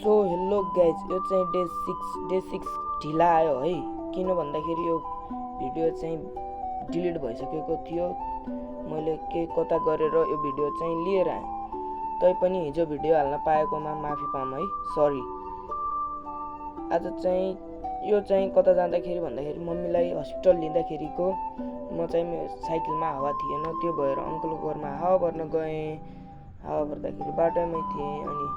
So hello guys, यो चाहिँ day 6 ढिला आयो है। किन भन्दाखेरि यो भिडियो चाहिँ डिलिट भइसकेको थियो। मैले के कता गरेर यो भिडियो चाहिँ लिएर आएँ। तैपनि हिजो भिडियो हाल्न पाएकोमा माफी पाऊँ है, सरी। आज चाहिँ यो चाहिँ कता जाँदाखेरि भन्दाखेरि मम्मीलाई हस्पिटल लिँदाखेरिको म चाहिँ साइकलमा हावा थिएन, त्यो भएर अङ्कलको घरमा हावा भर्न गएँ। हावा भर्दाखेरि बाटोमै थिएँ अनि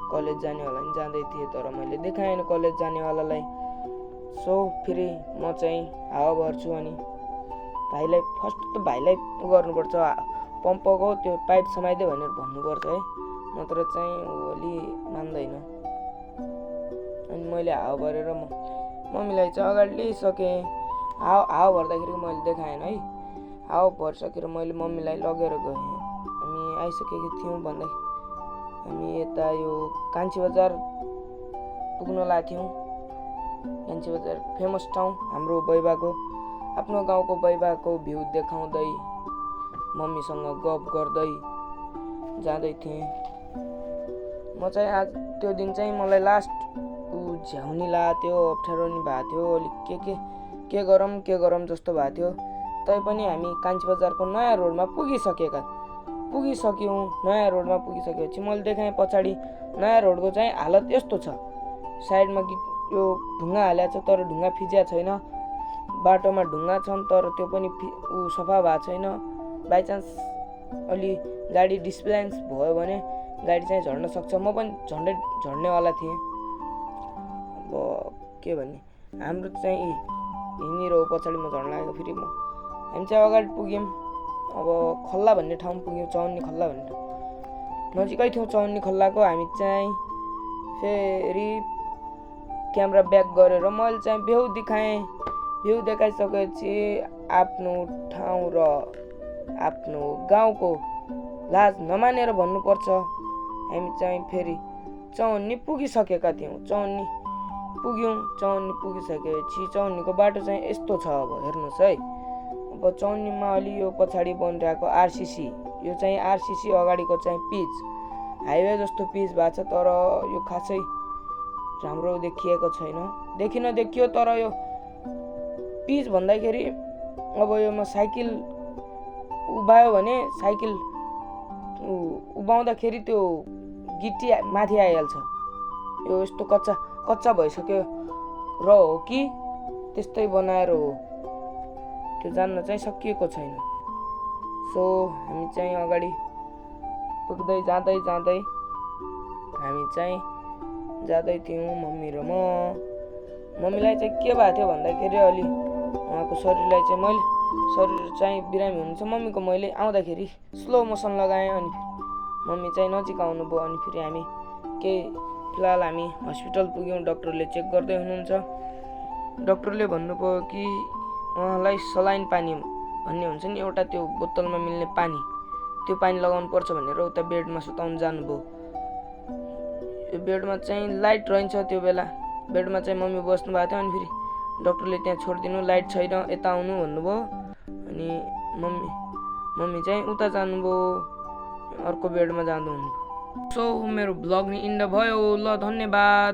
कलेज जानेवाला नि जाँदै थिएँ, तर मैले देखाएन कलेज जानेवालालाई। सो फेरि म चाहिँ हावा भर्छु अनि भाइलाई फर्स्ट त भाइलाई गर्नुपर्छ, पम्पको त्यो पाइप समाइदियो भनेर भन्नुपर्छ है, नत्र चाहिँ अलि मान्दैन। अनि मैले हावा भरेर मम्मीलाई चाहिँ अगाडि ल्याइसकेँ। हावा भर्दाखेरि मैले देखाएन है। हावा भरिसकेर मैले मम्मीलाई लगेर गएँ। हामी आइसकेको थियौँ भन्दा हामी यता यो कान्छी बजार पुग्न लाग्थ्यौँ। कान्छी बजार फेमस ठाउँ हाम्रो बैबाको, आफ्नो गाउँको बैबाको भ्यू देखाउँदै मम्मीसँग गफ गर्दै जाँदै थिएँ। म चाहिँ आज त्यो दिन चाहिँ मलाई लास्ट झ्याउनी लाग्थ्यो, अप्ठ्यारो नि भएको थियो, अलिक के गरौँ जस्तो भएको थियो। तैपनि हामी कान्छी बजारको नयाँ रोडमा पुगिसक्यौँ। नयाँ रोडमा पुगिसकेपछि मैले देखाएँ पछाडि नयाँ रोडको चाहिँ हालत यस्तो छ। साइडमा यो ढुङ्गा हालेको छ, तर ढुङ्गा फिजिया छैन। बाटोमा ढुङ्गा छन्, तर त्यो पनि सफा भएको छैन। बाइचान्स अलि गाडी डिसब्यालेन्स भयो भने गाडी चाहिँ झर्न सक्छ। म पनि झर्नेवाला थिएँ। अब के भन्ने, हाम्रो चाहिँ हिँडिरह्यो, पछाडि म झर्न लागेको। फेरि हामी चाहिँ अगाडि पुग्यौँ। अब खल्ला भन्ने ठाउँ पुग्यौँ, चौन्नी खल्ला भन्ने ठाउँ नजिकै थियौँ। चौन्नी खल्लाको हामी चाहिँ फेरि क्यामेरा ब्याक गरेर मैले चाहिँ भ्यू देखाएँ। भ्यू देखाइसकेपछि आफ्नो ठाउँ र आफ्नो गाउँको लाज नमानेर भन्नुपर्छ, हामी चाहिँ फेरि चौन्नी पुगिसकेका थियौँ। चौन्नी पुगिसकेपछि चौन्नीको बाटो चाहिँ यस्तो छ। अब हेर्नुहोस् है, अब चौन्नीमा अलि यो पछाडि बनिरहेको आरसिसी, यो चाहिँ आरसिसी अगाडिको चाहिँ पिच, हाइवे जस्तो पिच भएको छ, तर यो खासै राम्रो देखिएको छैन। देखियो, तर यो पिच भन्दाखेरि अब योमा साइकल उभ्यायो भने साइकल उभ्याउँदाखेरि त्यो गिट्टी माथि आइहाल्छ। यो यस्तो कच्चा भइसक्यो र हो कि त्यस्तै बनाएर हो, त्यो जान्न चाहिँ सकिएको छैन। सो हामी चाहिँ अगाडि पुग्दै जाँदै हामी चाहिँ जाँदै थियौँ, मम्मी र म। मम्मीलाई चाहिँ के भएको थियो भन्दाखेरि अलि उहाँको शरीर चाहिँ बिरामी हुनुहुन्छ। मम्मीको मैले आउँदाखेरि स्लो मोसन लगाएँ अनि मम्मी चाहिँ नजिक आउनुभयो। अनि फेरि हामी फिलहाल हामी हस्पिटल पुग्यौँ। डक्टरले चेक गर्दै हुनुहुन्छ। डक्टरले भन्नुभयो कि उहाँलाई सलाइन पानी भन्ने हुन्छ नि, एउटा त्यो बोतलमा मिल्ने पानी, त्यो पानी लगाउनु पर्छ भनेर उता बेडमा सुताउनु जानुभयो। यो बेडमा चाहिँ लाइट रहन्छ। त्यो बेला बेडमा चाहिँ मम्मी बस्नु भएको थियो। अनि फेरि डक्टरले त्यहाँ छोडिदिनु, लाइट छैन, यता आउनु भन्नुभयो। अनि मम्मी चाहिँ उता जानुभयो, अर्को बेडमा जानु हुनुभयो। सो मेरो ब्लग नि इन्ड भयो। ल, धन्यवाद।